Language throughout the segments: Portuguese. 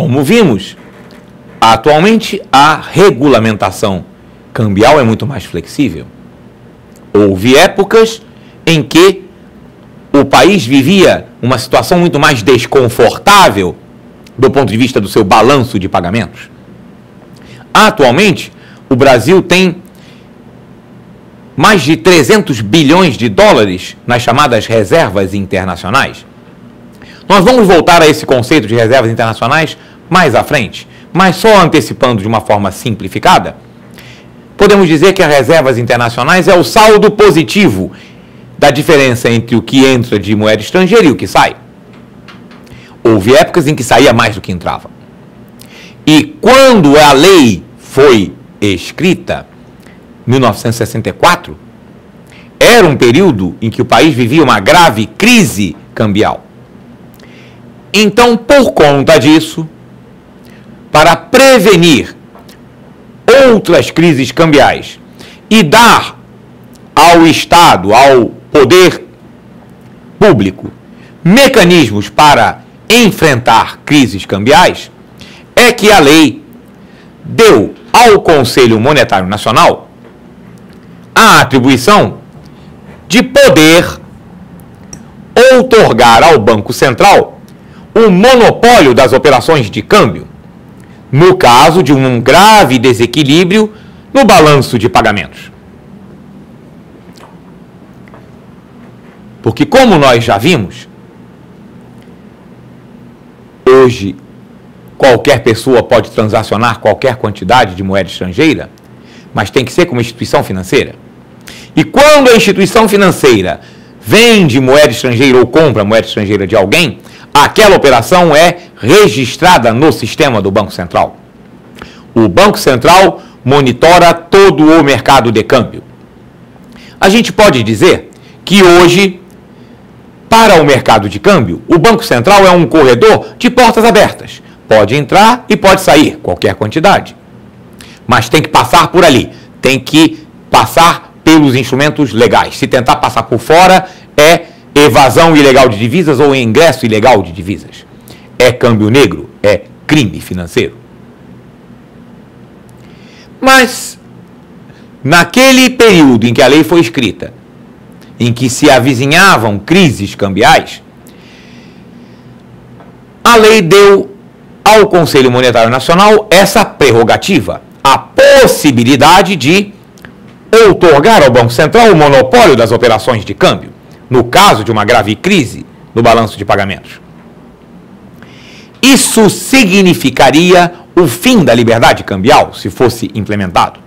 Como vimos, atualmente a regulamentação cambial é muito mais flexível. Houve épocas em que o país vivia uma situação muito mais desconfortável do ponto de vista do seu balanço de pagamentos. Atualmente, o Brasil tem mais de 300 bilhões de dólares nas chamadas reservas internacionais. Nós vamos voltar a esse conceito de reservas internacionais mais à frente, mas só antecipando de uma forma simplificada, podemos dizer que as reservas internacionais é o saldo positivo da diferença entre o que entra de moeda estrangeira e o que sai. Houve épocas em que saía mais do que entrava. E quando a lei foi escrita, 1964, era um período em que o país vivia uma grave crise cambial. Então, por conta disso, para prevenir outras crises cambiais e dar ao Estado, ao poder público, mecanismos para enfrentar crises cambiais, é que a lei deu ao Conselho Monetário Nacional a atribuição de poder outorgar ao Banco Central o monopólio das operações de câmbio, no caso de um grave desequilíbrio no balanço de pagamentos. Porque, como nós já vimos, hoje qualquer pessoa pode transacionar qualquer quantidade de moeda estrangeira, mas tem que ser com uma instituição financeira. E quando a instituição financeira vende moeda estrangeira ou compra moeda estrangeira de alguém, aquela operação é registrada no sistema do Banco Central. O Banco Central monitora todo o mercado de câmbio. A gente pode dizer que hoje, para o mercado de câmbio, o Banco Central é um corredor de portas abertas. Pode entrar e pode sair, qualquer quantidade. Mas tem que passar por ali, tem que passar pelos instrumentos legais. Se tentar passar por fora, é evasão ilegal de divisas ou ingresso ilegal de divisas. É câmbio negro, é crime financeiro. Mas, naquele período em que a lei foi escrita, em que se avizinhavam crises cambiais, a lei deu ao Conselho Monetário Nacional essa prerrogativa, a possibilidade de outorgar ao Banco Central o monopólio das operações de câmbio, no caso de uma grave crise no balanço de pagamentos. Isso significaria o fim da liberdade cambial, se fosse implementado.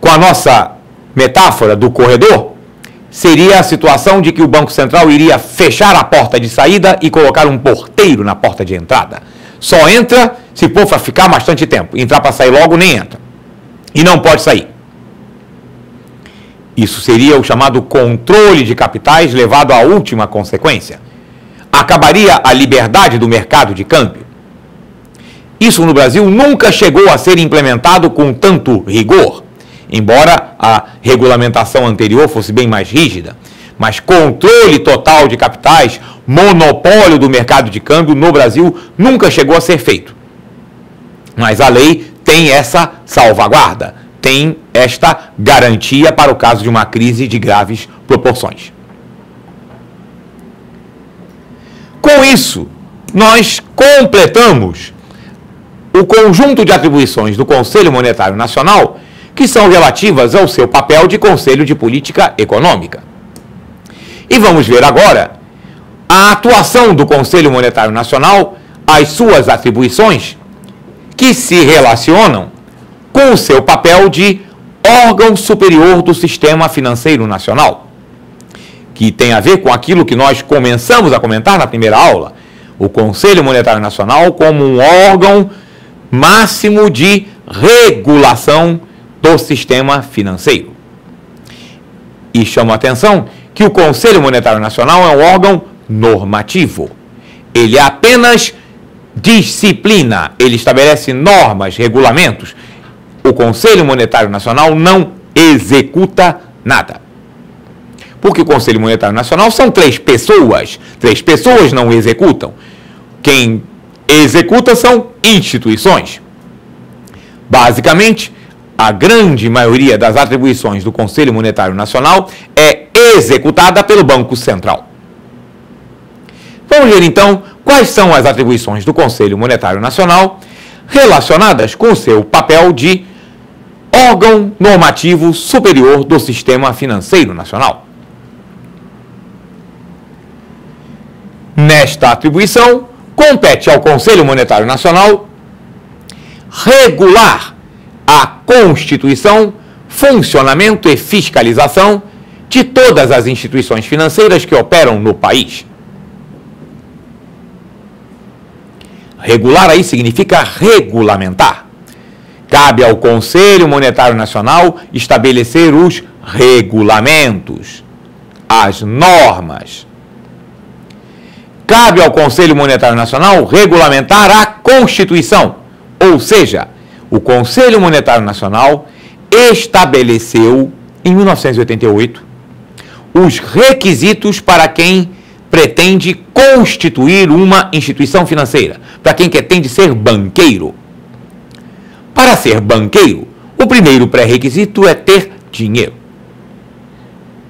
Com a nossa metáfora do corredor, seria a situação de que o Banco Central iria fechar a porta de saída e colocar um porteiro na porta de entrada. Só entra se for para ficar bastante tempo. Entrar para sair logo, nem entra. E não pode sair. Isso seria o chamado controle de capitais levado à última consequência. Acabaria a liberdade do mercado de câmbio. Isso no Brasil nunca chegou a ser implementado com tanto rigor, embora a regulamentação anterior fosse bem mais rígida. Mas controle total de capitais, monopólio do mercado de câmbio no Brasil nunca chegou a ser feito. Mas a lei tem essa salvaguarda, tem esta garantia para o caso de uma crise de graves proporções. Com isso, nós completamos o conjunto de atribuições do Conselho Monetário Nacional que são relativas ao seu papel de Conselho de Política Econômica. E vamos ver agora a atuação do Conselho Monetário Nacional, as suas atribuições, que se relacionam com o seu papel de órgão superior do sistema financeiro nacional, que tem a ver com aquilo que nós começamos a comentar na primeira aula, o Conselho Monetário Nacional como um órgão máximo de regulação do sistema financeiro. E chamo a atenção que o Conselho Monetário Nacional é um órgão normativo. Ele apenas disciplina, ele estabelece normas, regulamentos. O Conselho Monetário Nacional não executa nada. Porque o Conselho Monetário Nacional são três pessoas não executam. Quem executa são instituições. Basicamente, a grande maioria das atribuições do Conselho Monetário Nacional é executada pelo Banco Central. Vamos ver então quais são as atribuições do Conselho Monetário Nacional relacionadas com o seu papel de órgão normativo superior do sistema financeiro nacional. Nesta atribuição, compete ao Conselho Monetário Nacional regular a constituição, funcionamento e fiscalização de todas as instituições financeiras que operam no país. Regular aí significa regulamentar. Cabe ao Conselho Monetário Nacional estabelecer os regulamentos, as normas. Cabe ao Conselho Monetário Nacional regulamentar a Constituição, ou seja, o Conselho Monetário Nacional estabeleceu, em 1988, os requisitos para quem pretende constituir uma instituição financeira, para quem pretende ser banqueiro. Para ser banqueiro, o primeiro pré-requisito é ter dinheiro.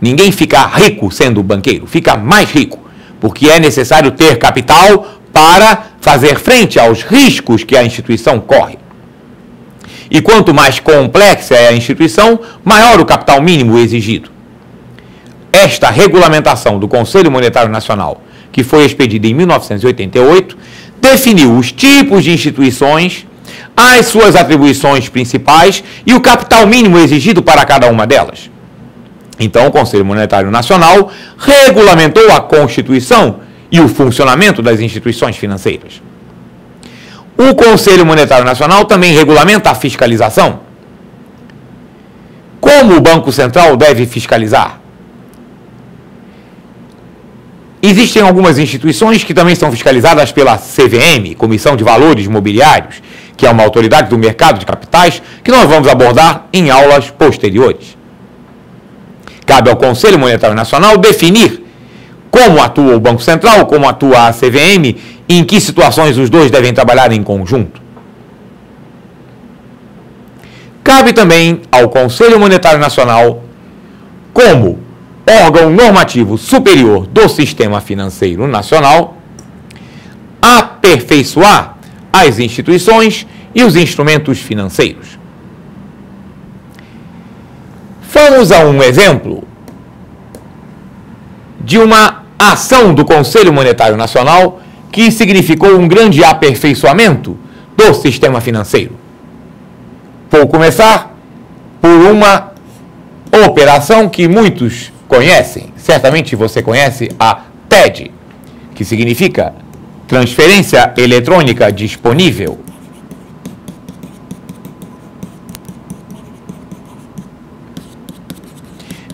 Ninguém fica rico sendo banqueiro, fica mais rico, porque é necessário ter capital para fazer frente aos riscos que a instituição corre. E quanto mais complexa é a instituição, maior o capital mínimo exigido. Esta regulamentação do Conselho Monetário Nacional, que foi expedida em 1988, definiu os tipos de instituições, as suas atribuições principais e o capital mínimo exigido para cada uma delas. Então, o Conselho Monetário Nacional regulamentou a constituição e o funcionamento das instituições financeiras. O Conselho Monetário Nacional também regulamenta a fiscalização. Como o Banco Central deve fiscalizar? Existem algumas instituições que também são fiscalizadas pela CVM, Comissão de Valores Mobiliários, que é uma autoridade do mercado de capitais, que nós vamos abordar em aulas posteriores. Cabe ao Conselho Monetário Nacional definir como atua o Banco Central, como atua a CVM, e em que situações os dois devem trabalhar em conjunto. Cabe também ao Conselho Monetário Nacional, como órgão normativo superior do sistema financeiro nacional, aperfeiçoar as instituições e os instrumentos financeiros. Vamos a um exemplo de uma ação do Conselho Monetário Nacional que significou um grande aperfeiçoamento do sistema financeiro. Vou começar por uma operação que muitos conhecem. Certamente você conhece a TED, que significa Transferência Eletrônica Disponível.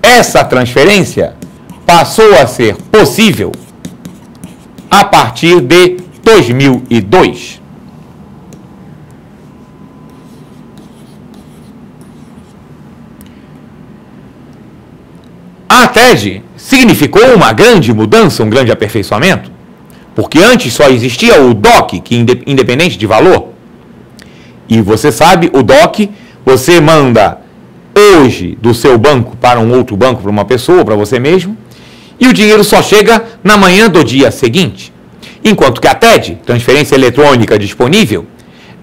Essa transferência passou a ser possível a partir de 2002. A TED significou uma grande mudança, um grande aperfeiçoamento, porque antes só existia o DOC, que independente de valor. E você sabe, o DOC, você manda hoje do seu banco para um outro banco, para uma pessoa, para você mesmo, e o dinheiro só chega na manhã do dia seguinte. Enquanto que a TED, Transferência Eletrônica Disponível,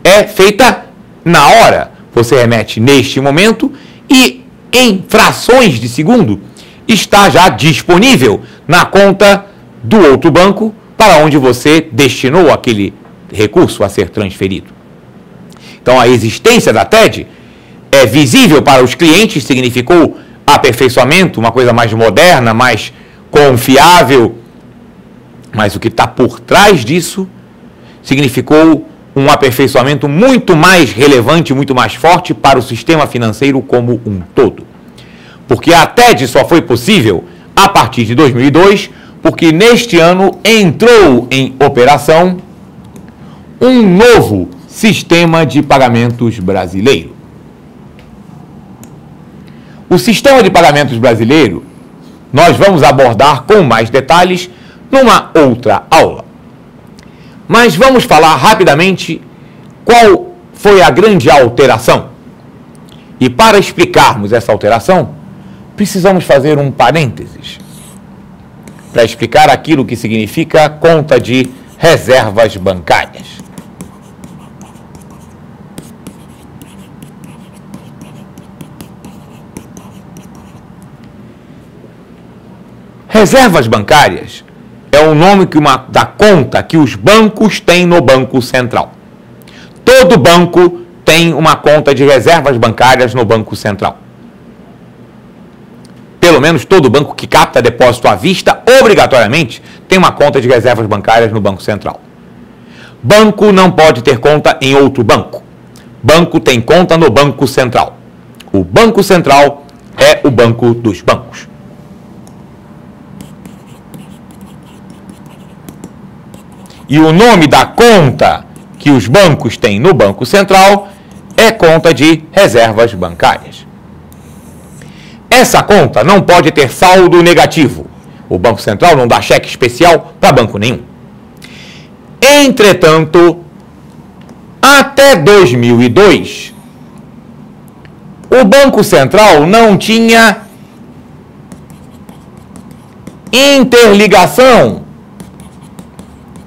é feita na hora. Você remete neste momento e em frações de segundo está já disponível na conta do outro banco para onde você destinou aquele recurso a ser transferido. Então, a existência da TED é visível para os clientes, significou aperfeiçoamento, uma coisa mais moderna, mais confiável, mas o que está por trás disso significou um aperfeiçoamento muito mais relevante, muito mais forte para o sistema financeiro como um todo. Porque a TED só foi possível a partir de 2002, porque neste ano entrou em operação um novo sistema de pagamentos brasileiro. O sistema de pagamentos brasileiro nós vamos abordar com mais detalhes numa outra aula. Mas vamos falar rapidamente qual foi a grande alteração. E para explicarmos essa alteração, precisamos fazer um parênteses para explicar aquilo que significa conta de reservas bancárias. Reservas bancárias é o nome da conta que os bancos têm no Banco Central. Todo banco tem uma conta de reservas bancárias no Banco Central. Pelo menos todo banco que capta depósito à vista, obrigatoriamente, tem uma conta de reservas bancárias no Banco Central. Banco não pode ter conta em outro banco. Banco tem conta no Banco Central. O Banco Central é o banco dos bancos. E o nome da conta que os bancos têm no Banco Central é conta de reservas bancárias. Essa conta não pode ter saldo negativo. O Banco Central não dá cheque especial para banco nenhum. Entretanto, até 2002, o Banco Central não tinha interligação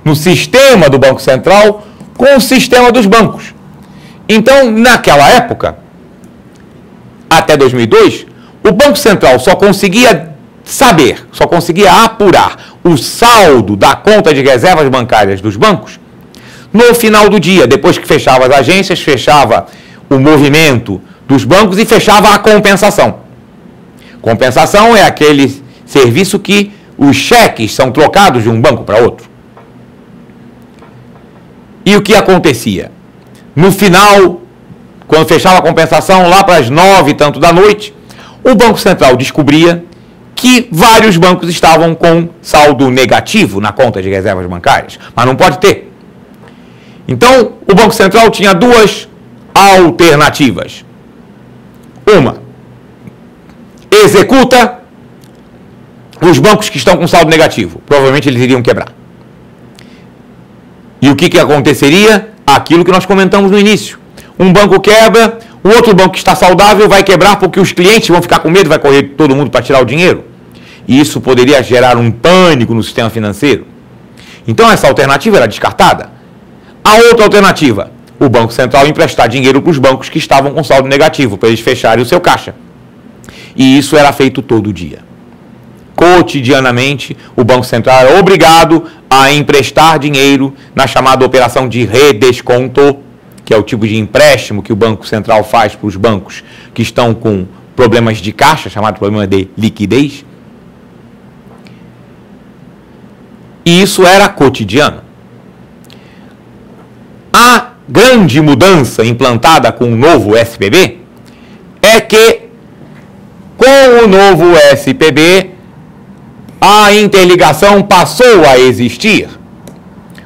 no sistema do Banco Central com o sistema dos bancos. Então, naquela época, até 2002, o Banco Central só conseguia saber, só conseguia apurar o saldo da conta de reservas bancárias dos bancos no final do dia, depois que fechava as agências, fechava o movimento dos bancos e fechava a compensação. Compensação é aquele serviço que os cheques são trocados de um banco para outro. E o que acontecia? No final, quando fechava a compensação, lá para as 9 e tanto da noite, o Banco Central descobria que vários bancos estavam com saldo negativo na conta de reservas bancárias, mas não pode ter. Então, o Banco Central tinha duas alternativas. Uma, executa os bancos que estão com saldo negativo. Provavelmente eles iriam quebrar. E o que aconteceria? Aquilo que nós comentamos no início. Um banco quebra, o outro banco que está saudável vai quebrar porque os clientes vão ficar com medo, vai correr todo mundo para tirar o dinheiro. E isso poderia gerar um pânico no sistema financeiro. Então essa alternativa era descartada. A outra alternativa, o Banco Central emprestar dinheiro para os bancos que estavam com saldo negativo, para eles fecharem o seu caixa. E isso era feito todo dia. Cotidianamente, o Banco Central era obrigado a emprestar dinheiro na chamada operação de redesconto, que é o tipo de empréstimo que o Banco Central faz para os bancos que estão com problemas de caixa, chamado problema de liquidez. E isso era cotidiano. A grande mudança implantada com o novo SPB é que, com o novo SPB, a interligação passou a existir.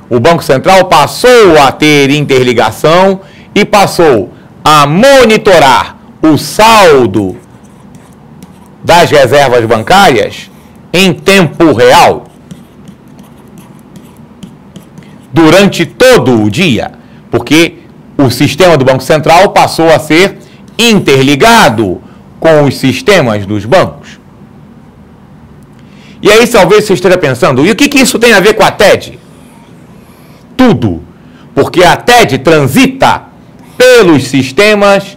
O Banco Central passou a ter interligação e passou a monitorar o saldo das reservas bancárias em tempo real, durante todo o dia, porque o sistema do Banco Central passou a ser interligado com os sistemas dos bancos. E aí talvez você esteja pensando, e o que isso tem a ver com a TED? Tudo, porque a TED transita pelos sistemas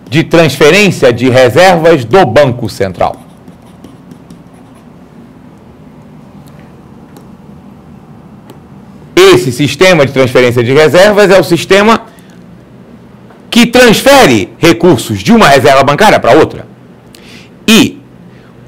de transferência de reservas do Banco Central. Esse sistema de transferência de reservas é o sistema que transfere recursos de uma reserva bancária para outra. E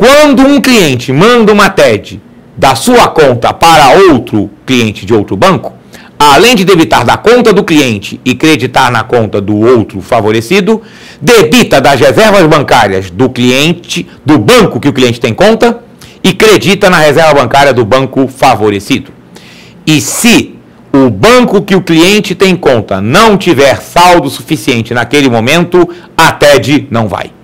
quando um cliente manda uma TED da sua conta para outro cliente de outro banco, além de debitar da conta do cliente e creditar na conta do outro favorecido, debita das reservas bancárias do cliente, do banco que o cliente tem conta, e credita na reserva bancária do banco favorecido. E se o banco que o cliente tem conta não tiver saldo suficiente naquele momento, a TED não vai.